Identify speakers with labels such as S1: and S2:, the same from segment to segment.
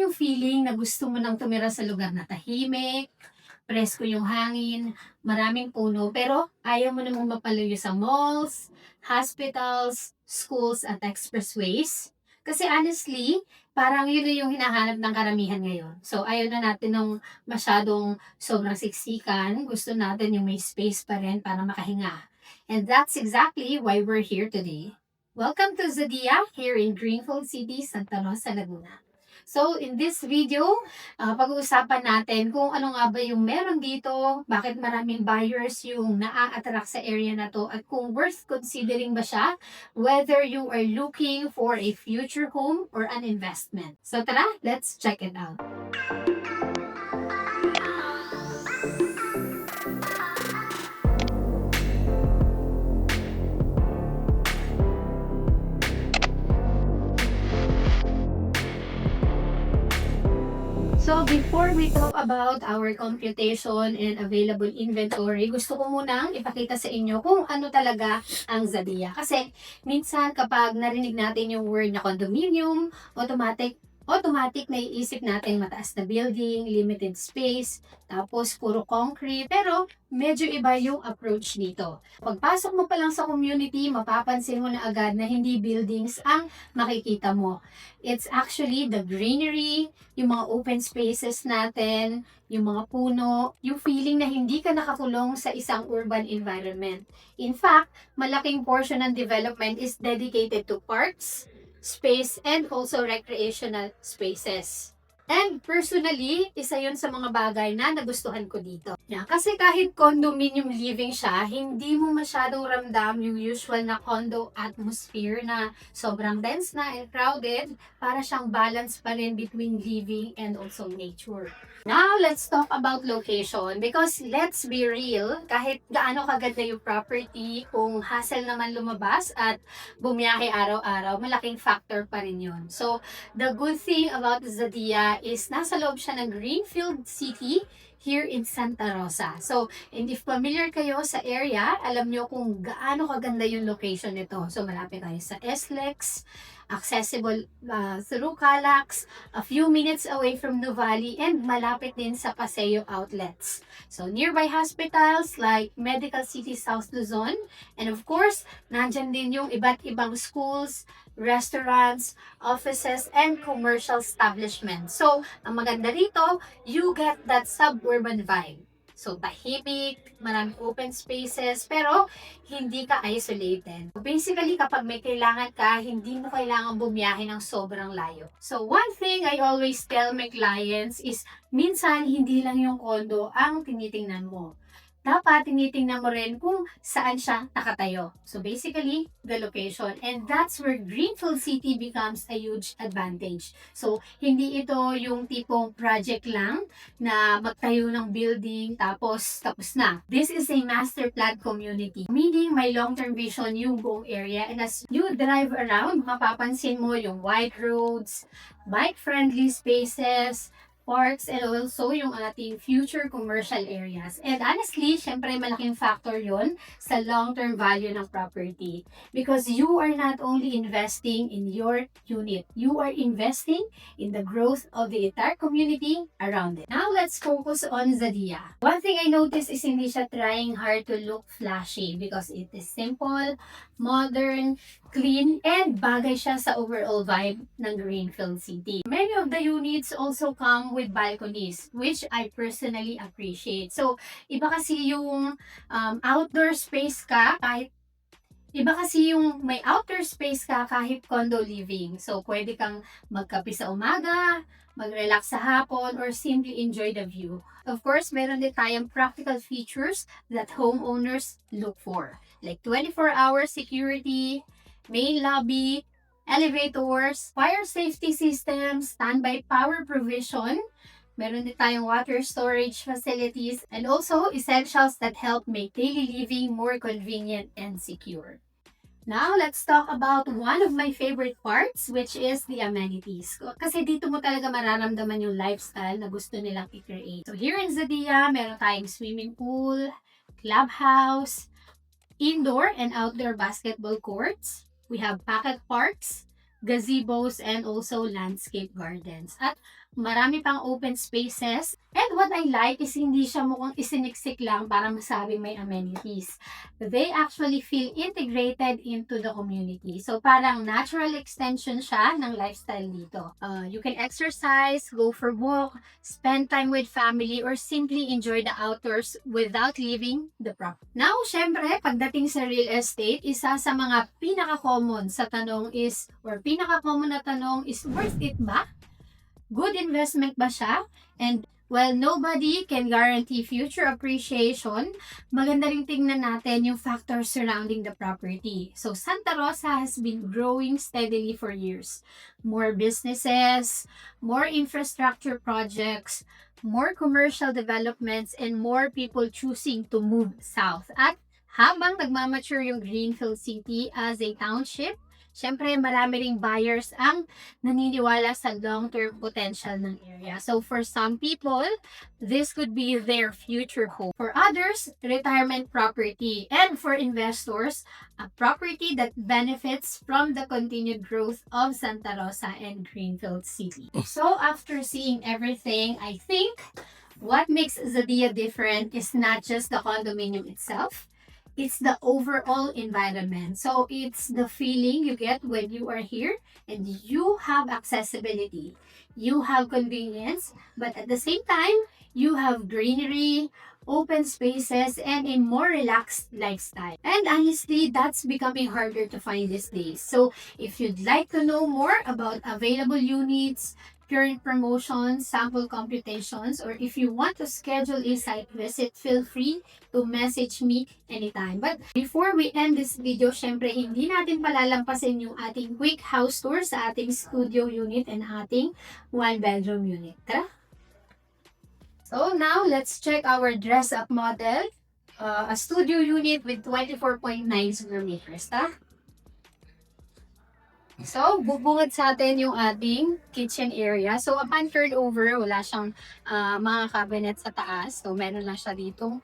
S1: mo yung feeling na gusto mo nang tumira sa lugar na tahimik, presko yung hangin, maraming puno, pero ayaw mo namang mapalayo sa malls, hospitals, schools at expressways? Kasi honestly, parang yun na yung hinahanap ng karamihan ngayon. So ayaw na natin ng masyadong sobrang siksikan, gusto natin yung may space pa rin para makahinga. And that's exactly why we're here today. Welcome to Zadia here in Greenfield City, Santa Rosa, Laguna. So in this video, pag-uusapan natin kung ano nga ba yung meron dito, bakit maraming buyers yung naa-attract sa area na to, at kung worth considering ba siya, whether you are looking for a future home or an investment. So tara, let's check it out. So before we talk about our computation and available inventory, gusto ko munang ipakita sa inyo kung ano talaga ang Zadia. Kasi minsan kapag narinig natin yung word na condominium, automatic naiisip natin mataas na building, limited space, tapos puro concrete. Pero medyo iba yung approach dito. Pagpasok mo pa lang sa community, mapapansin mo na agad na hindi buildings ang makikita mo. It's actually the greenery, yung mga open spaces natin, yung mga puno, yung feeling na hindi ka nakakulong sa isang urban environment. In fact, malaking portion ng development is dedicated to parks, space, and also recreational spaces. And personally, isa yun sa mga bagay na nagustuhan ko dito. Yeah, kasi kahit condominium living siya, hindi mo masyadong ramdam yung usual na condo atmosphere na sobrang dense na and crowded. Para siyang balance pa rin between living and also nature. Now, let's talk about location because let's be real, kahit gaano kaganda yung property, kung hassle naman lumabas at bumiyahe araw-araw, malaking factor pa rin yun. So, the good thing about Zadia is nasa loob siya ng Greenfield City here in Santa Rosa. So, if familiar kayo sa area, alam nyo kung gaano kaganda yung location nito. So, malapit tayo sa SLEX, accessible through Calax, a few minutes away from Nuvali, and malapit din sa Paseo outlets. So, nearby hospitals like Medical City South Luzon, and of course, nandyan din yung iba't ibang schools, restaurants, offices, and commercial establishments. So, ang maganda rito, you get that suburban vibe. So, tahimik, maraming open spaces, pero hindi ka isolated. Basically, kapag may kailangan ka, hindi mo kailangan bumiyahe ng sobrang layo. So, one thing I always tell my clients is, minsan, hindi lang yung condo ang tinitingnan mo. Dapat tinitingnan mo rin kung saan siya nakatayo. So basically, the location. And that's where Greenfield City becomes a huge advantage. So hindi ito yung tipong project lang na magtayo ng building tapos na. This is a master plan community. Meaning may long-term vision yung buong area. And as you drive around, mapapansin mo yung wide roads, bike-friendly spaces, parks, and also yung ating future commercial areas. And honestly, syempre malaking factor yon sa long-term value ng property. Because you are not only investing in your unit, you are investing in the growth of the entire community around it. Now, let's focus on Zadia. One thing I noticed is hindi siya trying hard to look flashy because it is simple, modern, clean, and bagay siya sa overall vibe ng Greenfield City. Many of the units also come with balconies, which I personally appreciate. So, iba kasi yung outdoor space ka kahit Iba kasi yung may outdoor space ka kahit condo living. So, pwede kang magkape sa umaga, mag-relax sa hapon, or simply enjoy the view. Of course, meron din tayong practical features that homeowners look for. Like 24-hour security, main lobby, elevators, fire safety systems, standby power provision, meron din tayong water storage facilities, and also essentials that help make daily living more convenient and secure. Now, let's talk about one of my favorite parts, which is the amenities. Kasi dito mo talaga mararamdaman yung lifestyle na gusto nilang i-create. So, here in Zadia, meron tayong swimming pool, clubhouse, indoor and outdoor basketball courts. We have pocket parks, gazebos, and also landscape gardens. At marami pang open spaces. And what I like is hindi siya mukhang isiniksik lang para masabing may amenities. They actually feel integrated into the community. So parang natural extension siya ng lifestyle dito. You can exercise, go for walk, spend time with family, or simply enjoy the outdoors without leaving the property. Now, syempre, pagdating sa real estate, isa sa mga pinaka-common sa tanong is, or pinaka-common na tanong is, worth it ba? Good investment ba siya? And while nobody can guarantee future appreciation, maganda ring tingnan natin yung factors surrounding the property. So Santa Rosa has been growing steadily for years. More businesses, more infrastructure projects, more commercial developments, and more people choosing to move south. At habang nagmamature yung Greenfield City as a township, syempre marami ring buyers ang naniniwala sa long-term potential ng area. So for some people, this could be their future home. For others, retirement property. And for investors, a property that benefits from the continued growth of Santa Rosa and Greenfield City. So after seeing everything, I think what makes Zadia different is not just the condominium itself, it's the overall environment. So it's the feeling you get when you are here and you have accessibility, you have convenience, but at the same time, you have greenery, open spaces, and a more relaxed lifestyle. And honestly, that's becoming harder to find these days. So if you'd like to know more about available units, current promotions, sample computations, or if you want to schedule a site visit, feel free to message me anytime. But before we end this video, syempre hindi natin palalampasin yung ating quick house tour sa ating studio unit and ating one-bedroom unit. Tara! So now, let's check our dress-up model. A studio unit with 24.9 square meters. Ta? So, bubungad sa atin yung ating kitchen area. So, upon turnover, wala siyang mga cabinet sa taas. So, meron lang siya ditong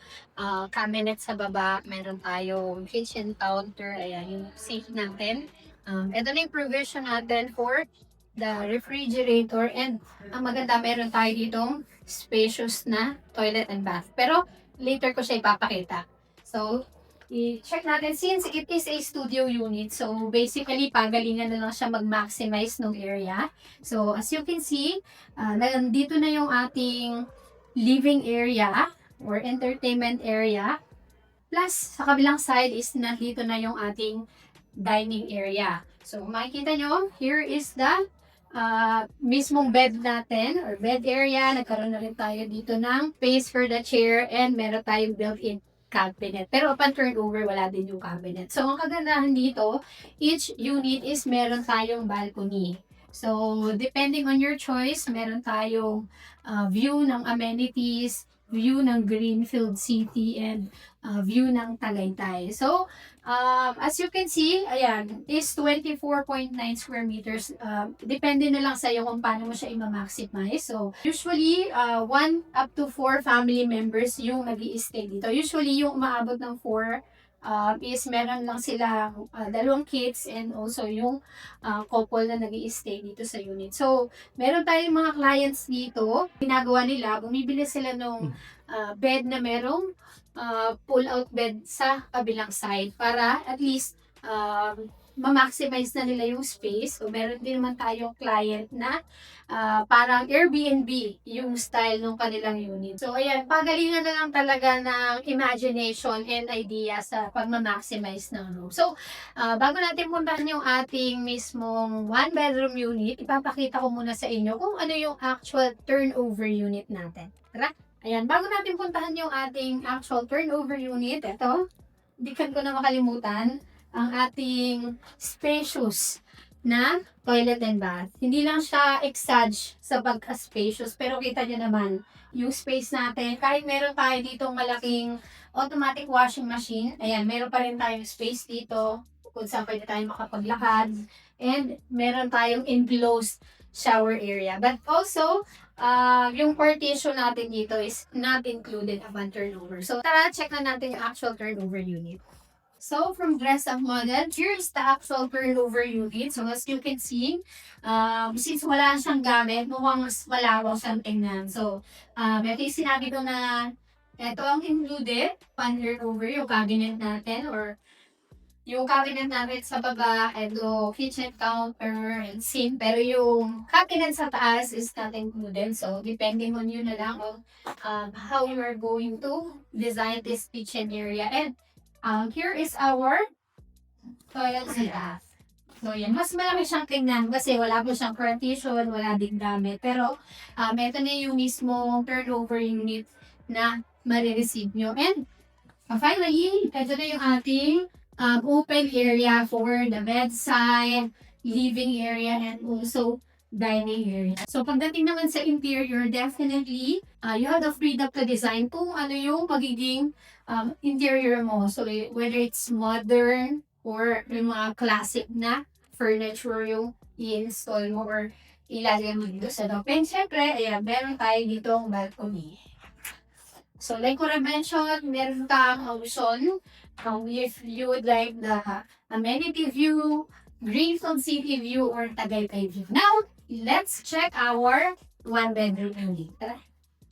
S1: cabinet sa baba. Meron tayong kitchen counter. Ayan, yung sink natin. Ito na yung provision natin for the refrigerator. And ang maganda, meron tayo ditong spacious na toilet and bath. Pero, later ko siya ipapakita. So, i-check natin since it is a studio unit. So, basically, pagalingan na lang siya mag-maximize ng area. So, as you can see, nandito na yung ating living area or entertainment area. Plus, sa kabilang side is nandito na yung ating dining area. So, makikita nyo, here is the mismong bed natin or bed area. Nagkaroon na rin tayo dito ng space for the chair and meron tayong built-in cabinet. Pero upon turnover, wala din yung cabinet. So, ang kagandahan dito, each unit is meron tayong balcony. So, depending on your choice, meron tayong view ng amenities, view ng Greenfield City, and view ng Tagaytay. So, as you can see, ayan, is 24.9 square meters. Depende na lang sa iyo kung paano mo siya i-maximize. So, usually, 1 up to 4 family members yung nag-i-stay dito. Usually, yung umaabot ng 4 is meron lang sila dalawang kids and also yung couple na nag-i-stay dito sa unit. So, meron tayong mga clients dito, ginagawa nila, bumibili sila nung bed na merong pull-out bed sa kabilang side para at least ma-maximize na nila yung space. So, meron din naman tayong client na parang Airbnb yung style ng kanilang unit. So, ayan, pagalingan na lang talaga ng imagination and idea sa pag-maximize ng room. So, bago natin puntahan yung ating mismong one-bedroom unit, ipapakita ko muna sa inyo kung ano yung actual turnover unit natin. Tara! Ayan, bago natin puntahan yung ating actual turnover unit, ito, di ko na makalimutan, ang ating spacious na toilet and bath. Hindi lang siya exage sa pagka-spacious, pero kita nyo naman, yung space natin, kahit meron tayo ditong malaking automatic washing machine, ayan, meron pa rin tayong space dito, kung saan pwede tayo makapaglakad, and meron tayong enclosed shower area. But also, yung partition natin dito is not included upon turnover. So, tara, check na natin yung actual turnover unit. So, from dress up model, here's the actual turnover unit. So, as you can see, since wala siyang gamit, mukhang mas malawak siyang tingnan. So, ito yung sinabi ko na ito ang included, pan-turnover, yung cabinet natin, or yung cabinet namin sa baba, ito, kitchen counter, and sink. Pero yung cabinet sa taas is not included. So, depending on you na lang on how you are going to design this kitchen area. And here is our toilet and bath. So, yan. Mas malaki siyang tingnan kasi wala po siyang partition, wala ding gamit. Pero, ito na yung mismong turnover unit na marireceive nyo. And, finally, ito na yung ating open area for the bedside, living area, and also dining area. So, pagdating naman sa interior, definitely, you have the freedom to design kung ano yung magiging interior mo. So, whether it's modern or yung mga classic na furniture yung i-install mo or ilalagay mo dito sa loob. And syempre, ayan, meron tayo ditong balcony. So, like what I mentioned, meron kang option if you would like the amenity view, Greenfield City view, or Tagaytay view. Now, let's check our one-bedroom unit.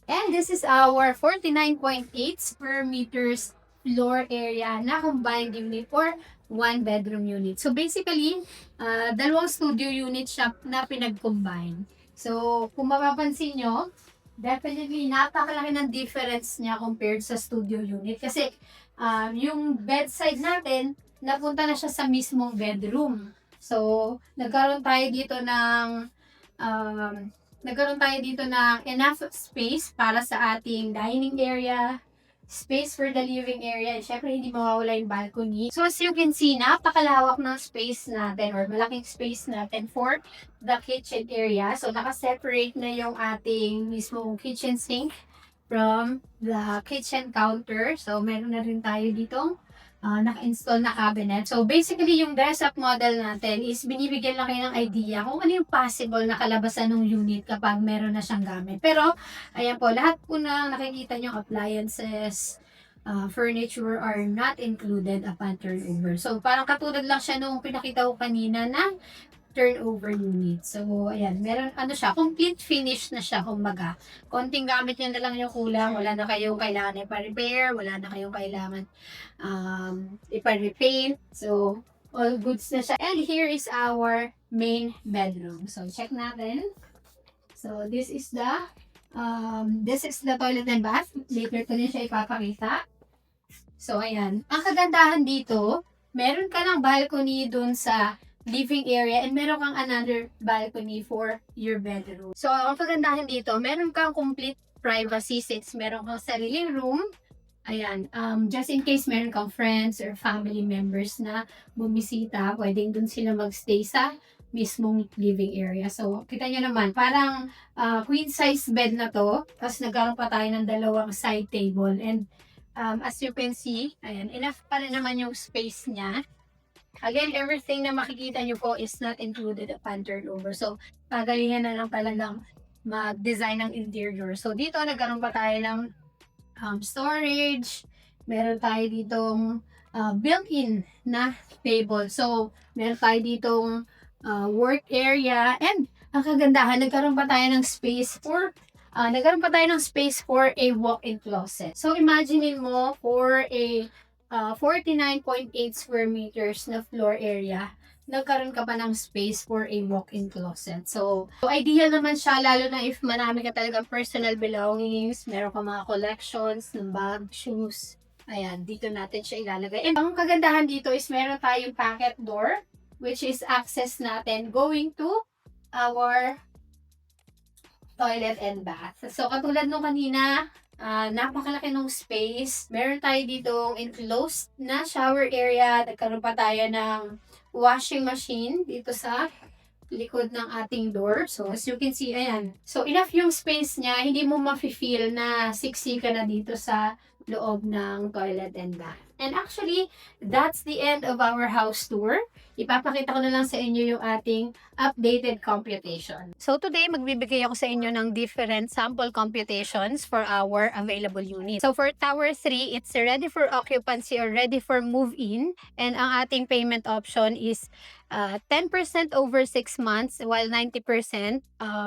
S1: And this is our 49.8 square meters floor area na combined unit or one-bedroom unit. So, basically, dalawang studio unit siya na pinag-combine. So, kung mapapansin nyo, definitely, napakalaki ng difference niya compared sa studio unit. Kasi, yung bedside natin, napunta na siya sa mismong bedroom. So, nagkaroon tayo dito ng enough space para sa ating dining area, space for the living area, and syempre hindi mawawala yung balcony. So as you can see, napakalawak ng space natin or malaking space natin for the kitchen area. So naka-separate na yung ating mismong kitchen sink from the kitchen counter. So meron na rin tayo ditong naka-install na cabinet. So basically yung dress-up model natin is binibigyan lang kayo ng idea kung ano yung possible na kalabasan ng unit kapag meron na siyang gamit. Pero ayan po, lahat po na nakikita nyo appliances, furniture are not included upon turnover. So parang katulad lang siya nung pinakita ko kanina na turnover unit. So, ayan, meron, complete finish na siya, kumbaga. Konting gamit niya na lang yung kulang, wala na kayong kailangan ipa-repair, wala na kayong kailangan ipa-repaint. So, all goods na siya. And here is our main bedroom. So, check natin. So, this is the toilet and bath. Later ko din siya ipapakita. So, ayan. Ang kagandahan dito, meron ka ng balcony dun sa living area and meron kang another balcony for your bedroom. So, ang kagandahan dito, meron kang complete privacy since meron kang sariling room. Ayan, just in case meron kang friends or family members na bumisita, pwedeng dun sila magstay sa mismong living area. So, kita nyo naman, parang queen size bed na to. Tapos nagkaroon pa tayo ng dalawang side table. And as you can see, ayan, enough pa rin naman yung space niya. Again, everything na makikita nyo po is not included upon turnover. So, pagalingan na lang talagang mag-design ng interior. So, dito nagkaroon pa tayo ng storage. Meron tayo ditong built-in na table. So, meron tayo ditong work area. And, ang kagandahan, nagkaroon pa tayo ng space for a walk-in closet. So, imagine mo for a 49.8 square meters na floor area, nagkaroon ka pa ng space for a walk-in closet. So ideal naman siya, lalo na if marami ka talagang personal belongings, meron ka mga collections ng bag, shoes. Ayan, dito natin siya ilalagay. And ang kagandahan dito is meron tayong pocket door, which is access natin going to our toilet and bath. So katulad nung kanina, napakalaki ng space. Meron tayo ditong enclosed na shower area. Nagkaroon pa tayo ng washing machine dito sa likod ng ating door. So, as you can see, ayan. So, enough yung space niya. Hindi mo mafe-feel na siksi ka na dito sa loob ng toilet and bath. And actually, that's the end of our house tour. Ipapakita ko na lang sa inyo yung ating updated computation. So today, magbibigay ako sa inyo ng different sample computations for our available unit. So for Tower 3, it's ready for occupancy or ready for move-in. And ang ating payment option is 10% over 6 months, while 90%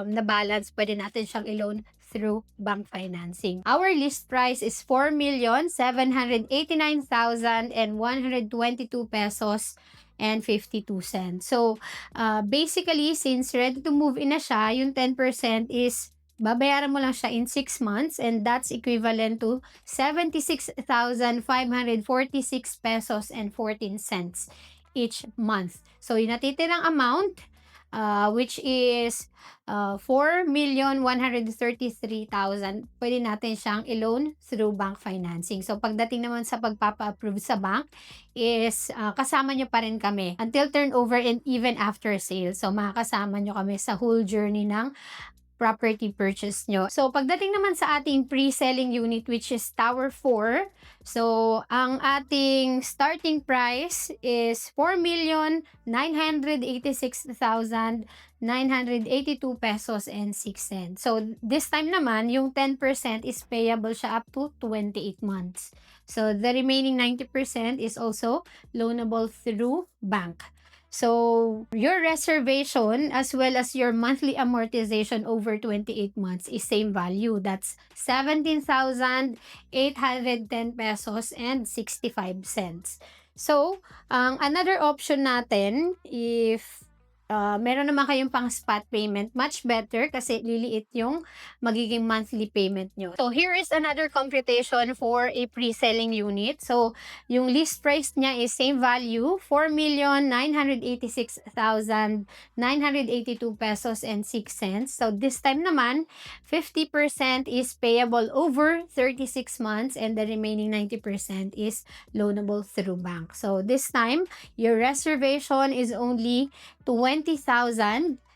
S1: na balance, pwede natin siyang i-loan through bank financing. Our list price is 4,789,122 pesos and 52 cents. So, basically, since ready to move in na siya, yung 10% is babayaran mo lang siya in 6 months, and that's equivalent to 76,546 pesos and 14 cents each month. So, yung natitirang amount, which is 4,133,000, pwede natin siyang i-loan through bank financing. So, pagdating naman sa pagpapa-approve sa bank is kasama nyo pa rin kami until turnover and even after sale. So, makakasama nyo kami sa whole journey ng property purchase nyo. So, pagdating naman sa ating pre-selling unit, which is Tower 4, so, ang ating starting price is 4,986,982 pesos and 6 cents. So, this time naman, yung 10% is payable siya up to 28 months. So, the remaining 90% is also loanable through bank. So, your reservation as well as your monthly amortization over 28 months is same value. That's 17,810 pesos and 65 cents. So, another option natin, if meron naman kayong pang spot payment, much better kasi liliit yung magiging monthly payment nyo. So, here is another computation for a pre-selling unit. So, yung list price niya is same value, 4,986,982 pesos and 6 cents. So, this time naman, 50% is payable over 36 months and the remaining 90% is loanable through bank. So, this time, your reservation is only 20,000.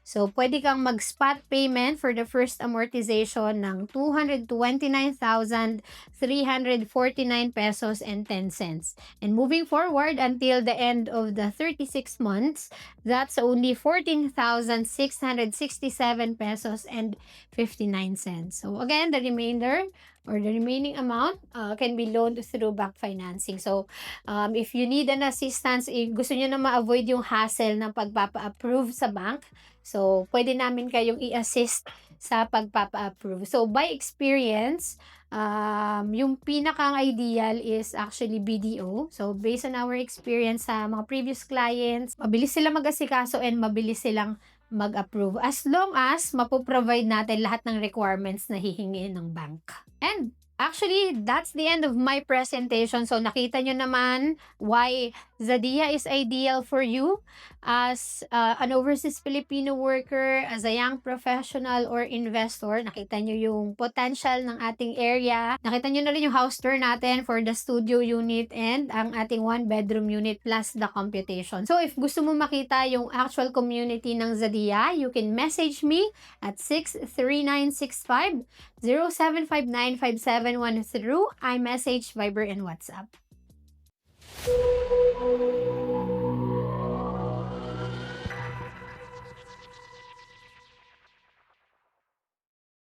S1: So, pwede kang mag-spot payment for the first amortization ng 229,349 pesos and 10 cents. And moving forward until the end of the 36 months, that's only 14,667 pesos and 59 cents. So, again, the remainder or the remaining amount can be loaned through bank financing. So, if you need an assistance, gusto nyo na ma-avoid yung hassle ng pagpapa-approve sa bank, so, pwede namin kayong i-assist sa pagpapa-approve. So, by experience, yung pinakang ideal is actually BDO. So, based on our experience sa mga previous clients, mabilis sila mag-asikaso and mabilis silang mag-approve as long as mapoprovide natin lahat ng requirements na hihingin ng bank. And actually, that's the end of my presentation. So, nakita nyo naman why Zadia is ideal for you as an overseas Filipino worker, as a young professional or investor. Nakita nyo yung potential ng ating area. Nakita nyo na rin yung house tour natin for the studio unit and ang ating one-bedroom unit plus the computation. So, if gusto mo makita yung actual community ng Zadia, you can message me at 63965 07595713 through iMessage, Viber, and WhatsApp.